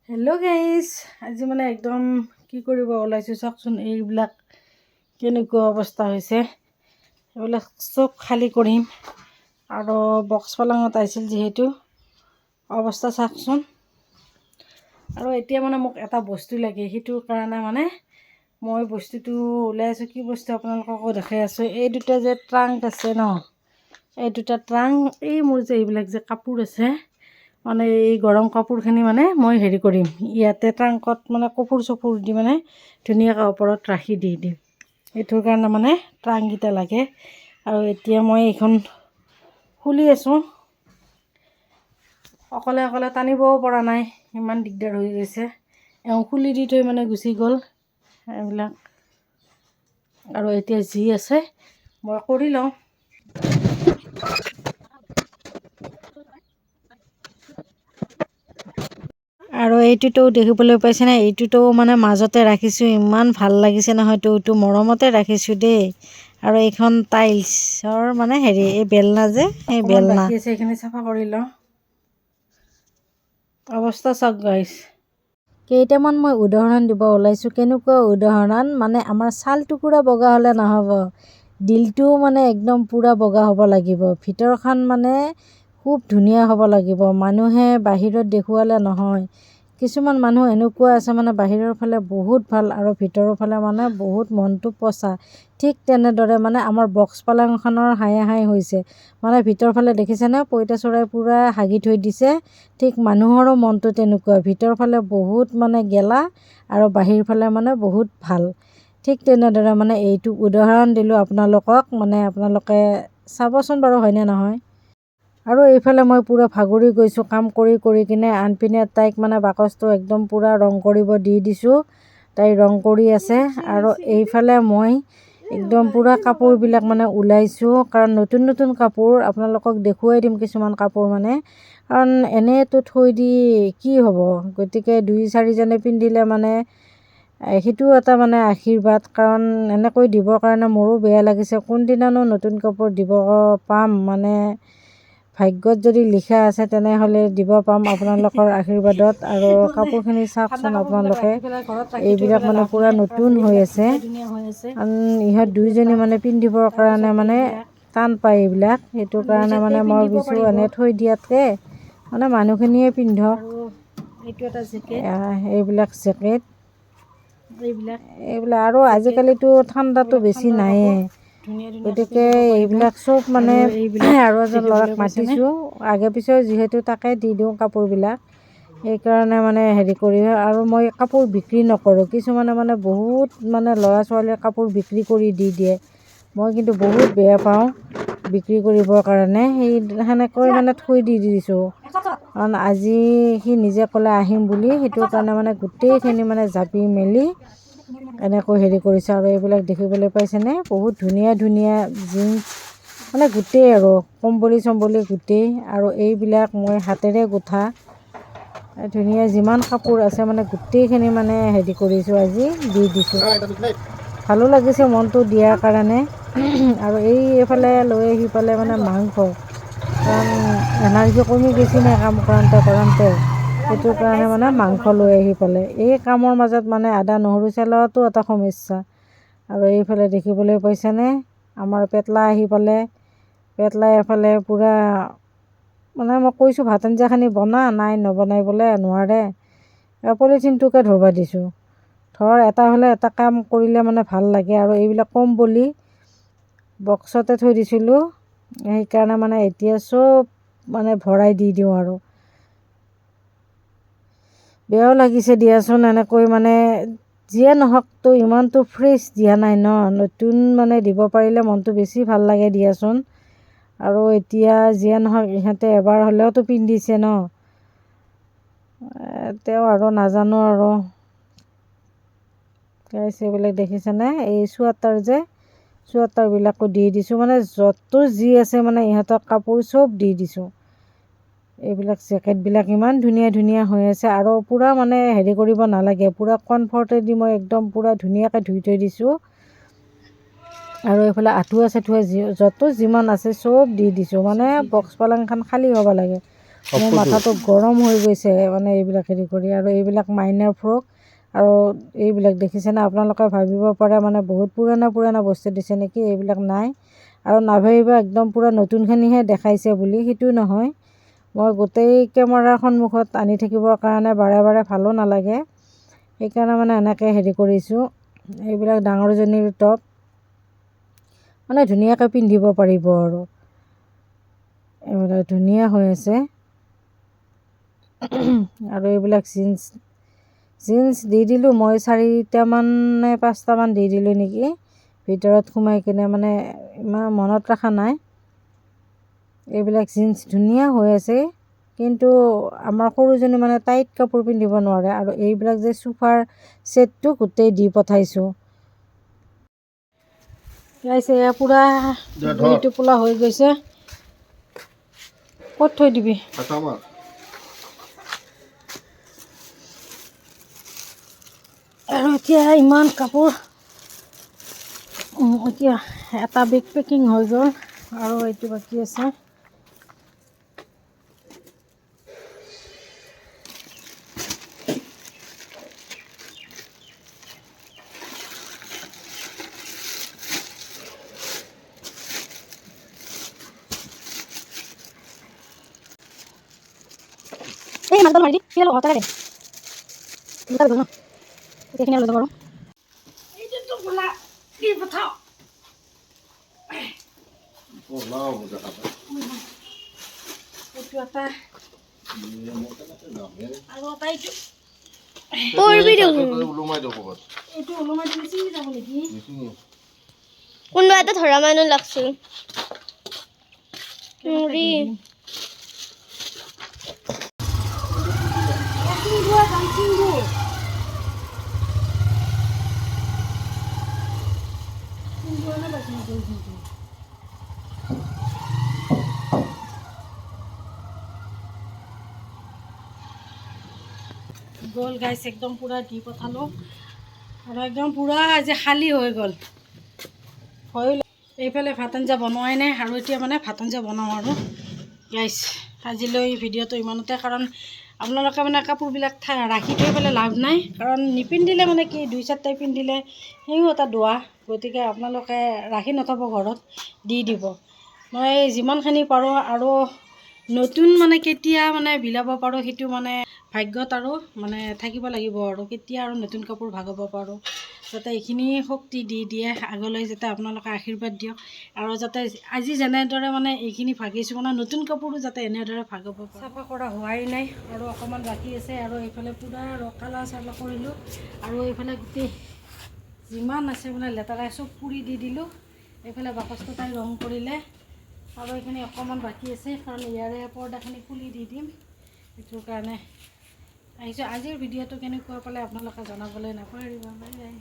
Hello' guys, আজি মানে একদম কি কৰিব ওলাইছোঁ চাওকচোন। এইবিলাক কেনেকুৱা অৱস্থা হৈছে, এইবিলাক চব খালী কৰিম। আৰু বক্স পালাঙত আহিছিল যিহেতু অৱস্থা চাওকচোন। আৰু এতিয়া মানে মোক এটা বস্তু লাগে, সেইটোৰ কাৰণে মানে মই বস্তুটো ওলাই আছোঁ। কি বস্তু আপোনালোককো দেখাই আছোঁ। এই দুটা যে ট্ৰাংক আছে ন, এই দুটা ট্ৰাংক, এই মোৰ যে এইবিলাক যে কাপোৰ আছে, মানে এই গৰম কাপোৰখিনি মানে মই হেৰি কৰিম, ইয়াতে ট্ৰাংকত মানে কাপোৰ চোপোৰ দি মানে ধুনীয়াকৈ ওপৰত ৰাখি দি দিম। সেইটোৰ কাৰণে মানে ট্ৰাংককেইটা লাগে। আৰু এতিয়া মই এইখন খুলি আছোঁ, অকলে অকলে টানিবও পৰা নাই, ইমান দিগদাৰ হৈ গৈছে। এওঁ খুলি দি থৈ মানে গুচি গ'ল এইবিলাক। আৰু এতিয়া যি আছে মই কৰি লওঁ। আৰু এইটোতো দেখিবলৈ পাইছেনে, এইটোতো মানে মাজতে ৰাখিছোঁ, ইমান ভাল লাগিছে নহয়। এইটো মৰমতে ৰাখিছোঁ দেই। আৰু এইখন টাইলছৰ মানে হেৰি, এই বেলনা যে, এই বেলনা বাকী আছে, এইখিনি চাফা কৰি লওঁ। অৱস্থা চাওক গাইছ। কেইটামান মই উদাহৰণ দিব ওলাইছোঁ। কেনেকুৱা উদাহৰণ মানে, আমাৰ ছাল টুকুৰা বগা হ'লে নহ'ব, দিলটোও মানে একদম পূৰা বগা হ'ব লাগিব, ভিতৰখন মানে খুব ধুনীয়া হ'ব লাগিব। মানুহে বাহিৰত দেখুৱালে নহয়। কিছুমান মানুহ এনেকুৱা আছে মানে বাহিৰৰ ফালে বহুত ভাল আৰু ভিতৰৰ ফালে মানে বহুত মনটো পচা। ঠিক তেনেদৰে মানে আমাৰ বক্স পালেংখনৰ হাই হৈছে। মানে ভিতৰৰ ফালে দেখিছেনে, পঁইতাচোৰাই পূৰা হাগি থৈ দিছে। ঠিক মানুহৰো মনটো তেনেকুৱা, ভিতৰৰ ফালে বহুত মানে গেলা আৰু বাহিৰ ফালে মানে বহুত ভাল। ঠিক তেনেদৰে মানে এইটো উদাহৰণ দিলোঁ আপোনালোকক, মানে আপোনালোকে চাবচোন বাৰু, হয়নে নহয়। আৰু এইফালে মই পূৰা ভাগৰি গৈছোঁ কাম কৰি কিনে। আনপিনে তাইক মানে বাকচটো একদম পূৰা ৰং কৰিব দি দিছোঁ, তাই ৰং কৰি আছে। আৰু এইফালে মই একদম পূৰা কাপোৰবিলাক মানে ওলাইছোঁ, কাৰণ নতুন নতুন কাপোৰ আপোনালোকক দেখুৱাই দিম। কিছুমান কাপোৰ মানে, কাৰণ এনেইতো থৈ দি কি হ'ব, গতিকে 2-4জনে পিন্ধিলে মানে সেইটোও এটা মানে আশীৰ্বাদ। কাৰণ এনেকৈ দিবৰ কাৰণে মোৰো বেয়া লাগিছে, কোনদিনানো নতুন কাপোৰ দিব পাম। মানে ভাগ্যত যদি লিখা আছে তেনেহ'লে দিব পাম আপোনালোকৰ আশীৰ্বাদত। আৰু কাপোৰখিনি চাওকচোন আপোনালোকে, এইবিলাক মানে পূৰা নতুন হৈ আছে। ইহঁত দুইজনী মানে পিন্ধিবৰ কাৰণে মানে টান পায় এইবিলাক। সেইটো কাৰণে মানে মই ভাবিছোঁ এনেই থৈ দিয়াতকৈ মানে মানুহখিনিয়ে পিন্ধক। এইবিলাক জেকেট, এইবিলাক আৰু আজিকালিতো ঠাণ্ডাটো বেছি নাইয়ে, গতিকে এইবিলাক চব মানে আৰু এজন ল'ৰাক মাতিছোঁ, আগে পিছেও যিহেতু তাকে দি দিওঁ কাপোৰবিলাক। সেইকাৰণে মানে হেৰি কৰি, আৰু মই কাপোৰ বিক্ৰী নকৰোঁ। কিছুমানে মানে বহুত মানে ল'ৰা ছোৱালীয়ে কাপোৰ বিক্ৰী কৰি দি দিয়ে, মই কিন্তু বহুত বেয়া পাওঁ বিক্ৰী কৰিবৰ কাৰণে। সেনেকৈ মানে থৈ দি দিছোঁ, কাৰণ আজি সি নিজে ক'লে আহিম বুলি, সেইটো কাৰণে মানে গোটেইখিনি মানে জাপি মেলি এনেকৈ হেৰি কৰিছে। আৰু এইবিলাক দেখিবলৈ পাইছেনে, বহুত ধুনীয়া ধুনীয়া জিন্স, মানে গোটেই আৰু কম্বলি চম্বলি গোটেই। আৰু এইবিলাক মই হাতেৰে গোঁঠা ধুনীয়া যিমান কাপোৰ আছে মানে গোটেইখিনি মানে হেৰি কৰিছোঁ, আজি দি দিছোঁ। ভালো লাগিছে মনটো দিয়াৰ কাৰণে। আৰু এইফালে লৈ আহি পালে মানে মাংস, কাৰণ এনাৰ্জি কমি গৈছে নে কাম কৰোঁতে, সেইটো কাৰণে মানে মাংস লৈ আহি পালে। এই কামৰ মাজত মানে আদা নহৰু চেলোৱাটো এটা সমস্যা। আৰু এইফালে দেখিবলৈ পাইছেনে, আমাৰ পেটলা আহি পালে। পেটলাই এফালে পূৰা মানে মই কৈছোঁ ভাত আঞ্জাখিনি বনা, নাই নবনাই বোলে, নোৱাৰে। পলিথিনটোকে ধৰিব দিছোঁ, ধৰ এটা হ'লে এটা কাম কৰিলে মানে ভাল লাগে। আৰু এইবিলাক কম্বলি বক্সতে থৈ দিছিলোঁ, সেইকাৰণে মানে এতিয়া চব মানে ভৰাই দি দিওঁ। আৰু বেয়াও লাগিছে দিয়াচোন, এনেকৈ মানে যিয়ে নহওকতো ইমানটো ফ্ৰেছ দিয়া নাই ন, নতুন মানে দিব পাৰিলে মনটো বেছি ভাল লাগে দিয়াচোন। আৰু এতিয়া যিয়ে নহওক ইহঁতে এবাৰ হ'লেওতো পিন্ধিছে ন, তেওঁ আৰু নাজানো আৰু এইবিলাক দেখিছেনে, এই চুৱেটাৰ যে, চুৱেটাৰবিলাকো দি দিছোঁ, মানে য'তো যি আছে মানে ইহঁতক কাপোৰ চব দি দিছোঁ। এইবিলাক জেকেটবিলাক ইমান ধুনীয়া ধুনীয়া হৈ আছে। আৰু পূৰা মানে হেৰি কৰিব নালাগে, পূৰা কমফৰ্টেদি মই একদম পূৰা ধুনীয়াকৈ ধুই থৈ দিছোঁ। আৰু এইফালে আঁঠুৱা চাঠুৱা য'তো যিমান আছে চব দি দিছোঁ, মানে বক্স পালেংখন খালী হ'ব লাগে। মোৰ মাথাটো গৰম হৈ গৈছে মানে এইবিলাক হেৰি কৰি। আৰু এইবিলাক মাইনাৰ ফ্ৰক আৰু এইবিলাক দেখিছেনে আপোনালোকে ভাবিব পাৰে মানে বহুত পুৰণা বস্তু দিছে নেকি, এইবিলাক নাই। আৰু নাভাবিব একদম পূৰা নতুনখিনিহে দেখাইছে বুলি, সেইটো নহয়। মই গোটেই কেমেৰাৰ সন্মুখত আনি থাকিবৰ কাৰণে বাৰে বাৰে ভালো নালাগে, সেইকাৰণে মানে এনেকৈ হেৰি কৰিছোঁ। এইবিলাক ডাঙৰজনীৰ টপ মানে ধুনীয়াকৈ পিন্ধিব পাৰিব আৰু এইবিলাক ধুনীয়া হৈ আছে। আৰু এইবিলাক জিন্স দি দিলোঁ মই 4টামান নে 5টামান দি দিলোঁ নেকি ভিতৰত সোমাই কিনে, মানে ইমান মনত ৰখা নাই। এইবিলাক জিন্স ধুনীয়া হৈ আছে, কিন্তু আমাৰ সৰুজনী মানে টাইট কাপোৰ পিন্ধিব নোৱাৰে। আৰু এইবিলাক যে চোফাৰ ছেটটো গোটেই দি পঠাইছোঁ। এয়া পূৰা গুড়িটো পোলা হৈ গৈছে। ক'ত থৈ দিবি? আৰু এতিয়া ইমান কাপোৰ, এতিয়া এটা বেগ পেকিং হৈ গ'ল আৰু এইটো বাকী আছে। এই মালটো মাৰি দি কিয় লগতে দে দুটা গ'ল ন, এইখিনি লৈ যাব আৰু এইটো গোলা কি পঠাও এইটো এটা আৰু এটা এইটো এইটো ওলোমাই দিলে চিঙি যাব নেকি? কোনোবা এটা ধৰা মানুহ লাগছিল নৰি গ'ল গাইছ, একদম পূৰা দি পঠালোঁ আৰু একদম পূৰা আজি খালী হৈ গ'ল। এইফালে ভাত আঞ্জা বনোৱাই নাই আৰু এতিয়া মানে ভাত আঞ্জা বনাওঁ আৰু গাইছ। আজিলৈ ভিডিঅ'টো ইমানতে, কাৰণ আপোনালোকে মানে কাপোৰবিলাক ৰাখি থৈ পেলাই লাভ নাই, কাৰণ নিপিন্ধিলে মানে কি 2-4টাই পিন্ধিলে সেইও এটা দোৱা, গতিকে আপোনালোকে ৰাখি নথ'ব, ঘৰত দি দিব। মই যিমানখিনি পাৰোঁ আৰু নতুন মানে কেতিয়া মানে বিলাব পাৰোঁ সেইটো মানে ভাগ্যত আৰু মানে থাকিব লাগিব, আৰু কেতিয়া আৰু নতুন কাপোৰ ভাগাব পাৰোঁ, যাতে এইখিনি শক্তি দি দিয়ে আগলৈ, যাতে আপোনালোকে আশীৰ্বাদ দিয়ক। আৰু যাতে আজি যেনেদৰে মানে এইখিনি ভাগিছোঁ, মানে নতুন কাপোৰো যাতে এনেদৰে ভাগাব পাৰোঁ। চাফা কৰা হোৱাই নাই আৰু অকণমান বাকী আছে। আৰু এইফালে পূৰা কালাৰ চালাৰ কৰিলোঁ আৰু এইফালে গোটেই যিমান আছে মানে লেতেৰা চব পুৰি দি দিলোঁ। এইফালে বাকচটো তাই ৰং কৰিলে আৰু এইখিনি অকণমান বাকী আছে, কাৰণ ইয়াৰে পৰ্দাখিনি খুলি দি দিম, সেইটো কাৰণে আহিছোঁ। আজিৰ ভিডিঅ'টো কেনেকুৱা পালে আপোনালোকে জনাবলৈ নাপাহৰিব। Bye bye.